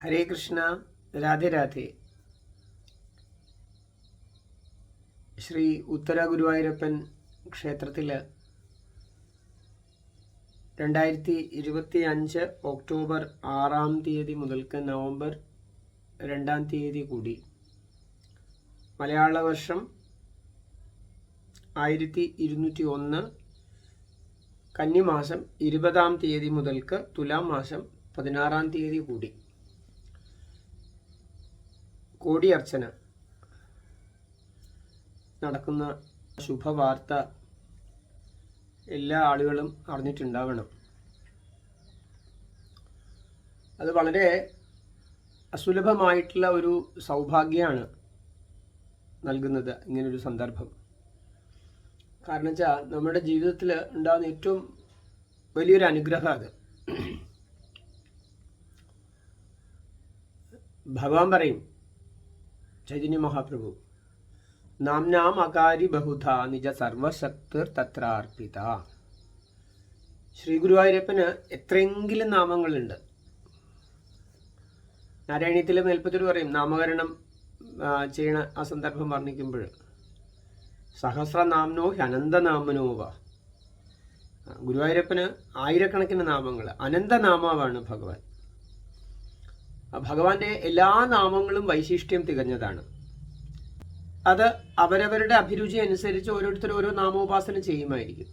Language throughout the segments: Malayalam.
ഹരേ കൃഷ്ണ. രാധേ രാധേ. ശ്രീ ഉത്തര ഗുരുവായൂരപ്പൻ ക്ഷേത്രത്തിൽ 2025 ഒക്ടോബർ 6-ാം തീയതി മുതൽക്ക് നവംബർ 2-ാം തീയതി കൂടി മലയാള വർഷം 1201 കന്നിമാസം 20-ാം തീയതി മുതൽക്ക് തുലാം മാസം 16-ാം തീയതി കൂടി കോടിയർച്ചന നടക്കുന്ന ശുഭവാർത്ത എല്ലാ ആളുകളും അറിഞ്ഞിട്ടുണ്ടാവണം. അത് വളരെ അസുലഭമായിട്ടുള്ള ഒരു സൗഭാഗ്യമാണ് നൽകുന്നത് ഇങ്ങനൊരു സന്ദർഭം. കാരണം വെച്ചാൽ നമ്മുടെ ജീവിതത്തിൽ ഉണ്ടാകുന്ന ഏറ്റവും വലിയൊരു അനുഗ്രഹം അത്. ഭഗവാൻ പറയും, ചൈതന്യ മഹാപ്രഭു, നാംനാം അകാരി ബഹുധ നിജ സർവശക്തിർ തത്രാർപ്പിത. ശ്രീ ഗുരുവായൂരപ്പന് എത്രയെങ്കിലും നാമങ്ങളുണ്ട്. നാരായണീയത്തിലെ മേൽപ്പത്തൂർ പറയും, നാമകരണം ചെയ്യണ ആ സന്ദർഭം വർണ്ണിക്കുമ്പോൾ സഹസ്രനാമനോ അനന്തനാമനോവ. ഗുരുവായൂരപ്പന് ആയിരക്കണക്കിന് നാമങ്ങൾ, അനന്തനാമാവാണ് ഭഗവാൻ. ഭഗവാന്റെ എല്ലാ നാമങ്ങളും വൈശിഷ്ട്യം തികഞ്ഞതാണ്. അത് അവരവരുടെ അഭിരുചി അനുസരിച്ച് ഓരോരുത്തർ ഓരോ നാമോപാസന ചെയ്യുമായിരിക്കും.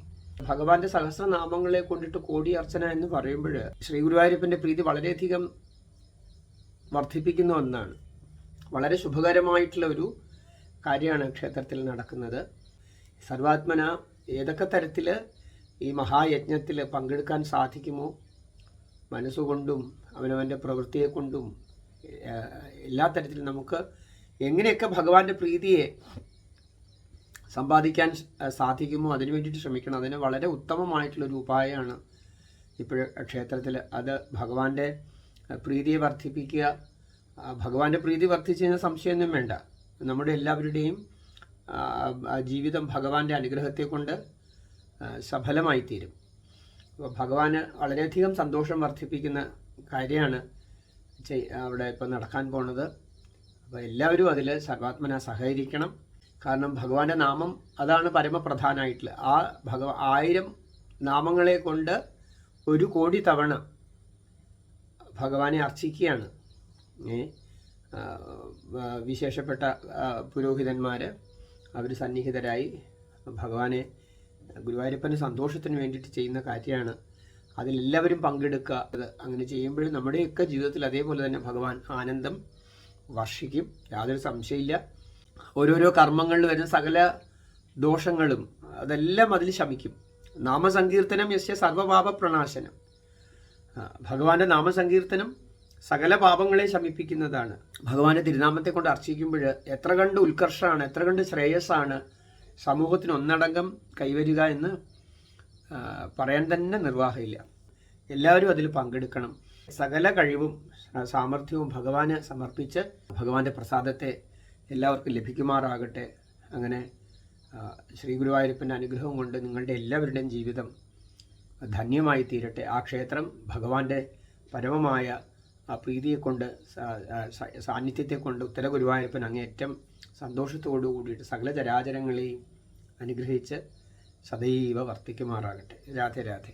ഭഗവാന്റെ സഹസ്രനാമങ്ങളെ കൊണ്ടിട്ട് കോടി അർച്ചന എന്ന് പറയുമ്പോൾ ശ്രീ ഗുരുവായൂരപ്പന്റെ പ്രീതി വളരെയധികം വർദ്ധിപ്പിക്കുന്ന ഒന്നാണ്. വളരെ ശുഭകരമായിട്ടുള്ള ഒരു കാര്യമാണ് ക്ഷേത്രത്തിൽ നടക്കുന്നത്. സർവാത്മന ഏതൊക്കെ തരത്തിൽ ഈ മഹായജ്ഞത്തിൽ പങ്കെടുക്കാൻ സാധിക്കുമോ, മനസ്സുകൊണ്ടും അവനവൻ്റെ പ്രവൃത്തിയെ കൊണ്ടും എല്ലാ തരത്തിലും നമുക്ക് എങ്ങനെയൊക്കെ ഭഗവാന്റെ പ്രീതിയെ സമ്പാദിക്കാൻ സാധിക്കുമോ അതിനു വേണ്ടിയിട്ട് ശ്രമിക്കണം. അതിന് വളരെ ഉത്തമമായിട്ടുള്ളൊരു ഉപായമാണ് ഇപ്പോൾ ക്ഷേത്രത്തിൽ. അത് ഭഗവാന്റെ പ്രീതിയെ വർദ്ധിപ്പിക്കുക. ഭഗവാന്റെ പ്രീതി വർദ്ധിച്ചു കഴിഞ്ഞാൽ സംശയമൊന്നും വേണ്ട, നമ്മുടെ എല്ലാവരുടെയും ജീവിതം ഭഗവാന്റെ അനുഗ്രഹത്തെ കൊണ്ട് സഫലമായിത്തീരും. അപ്പോൾ ഭഗവാന് വളരെയധികം സന്തോഷം വർദ്ധിപ്പിക്കുന്ന കാര്യമാണ് അവിടെ ഇപ്പോൾ നടക്കാൻ പോണത്. അപ്പോൾ എല്ലാവരും അതിൽ സർവാത്മന സഹകരിക്കണം. കാരണം ഭഗവാന്റെ നാമം അതാണ് പരമപ്രധാനമായിട്ടുള്ള. ആ 1000 നാമങ്ങളെ കൊണ്ട് 1 കോടി തവണ ഭഗവാനെ അർച്ചിക്കുകയാണ് വിശേഷപ്പെട്ട പുരോഹിതന്മാർ. അവർ സന്നിഹിതരായി ഭഗവാനെ, ഗുരുവായൂരപ്പന് സന്തോഷത്തിന് വേണ്ടിയിട്ട് ചെയ്യുന്ന കാര്യമാണ്. അതിലെല്ലാവരും പങ്കെടുക്കുക. അത് അങ്ങനെ ചെയ്യുമ്പോഴും നമ്മുടെയൊക്കെ ജീവിതത്തിൽ അതേപോലെ തന്നെ ഭഗവാൻ ആനന്ദം വർഷിക്കും, യാതൊരു സംശയമില്ല. ഓരോരോ കർമ്മങ്ങളിൽ വരുന്ന സകല ദോഷങ്ങളും അതെല്ലാം അതിൽ ശമിക്കും. നാമസങ്കീർത്തനം യസ്യ സർവപാപ പ്രണാശനം. ഭഗവാന്റെ നാമസങ്കീർത്തനം സകല പാപങ്ങളെ ശമിപ്പിക്കുന്നതാണ്. ഭഗവാന്റെ തിരുനാമത്തെ കൊണ്ട് അർച്ചിക്കുമ്പോൾ എത്ര കണ്ട് ഉത്കർഷമാണ്, എത്ര കണ്ട് ശ്രേയസ്സാണ് സമൂഹത്തിന് ഒന്നടങ്കം കൈവരിക എന്ന് പറയാൻ തന്നെ നിർവാഹമില്ല. എല്ലാവരും അതിൽ പങ്കെടുക്കണം. സകല കഴിവും സാമർഥ്യവും ഭഗവാന് സമർപ്പിച്ച് ഭഗവാന്റെ പ്രസാദത്തെ എല്ലാവർക്കും ലഭിക്കുമാറാകട്ടെ. അങ്ങനെ ശ്രീ ഗുരുവായൂരപ്പൻ്റെ അനുഗ്രഹം കൊണ്ട് നിങ്ങളുടെ എല്ലാവരുടെയും ജീവിതം ധന്യമായി തീരട്ടെ. ആ ക്ഷേത്രം ഭഗവാന്റെ പരമമായ ആ പ്രീതിയെ കൊണ്ട്, സാന്നിധ്യത്തെ കൊണ്ട് ഉത്തര ഗുരുവായൂരപ്പൻ അങ്ങേയറ്റം സന്തോഷത്തോടു കൂടിയിട്ട് സകല ചരാചരങ്ങളെയും അനുഗ്രഹിച്ച് സദൈവ വർത്തിക്കുമാറാകട്ടെ. രാധേ രാധേ.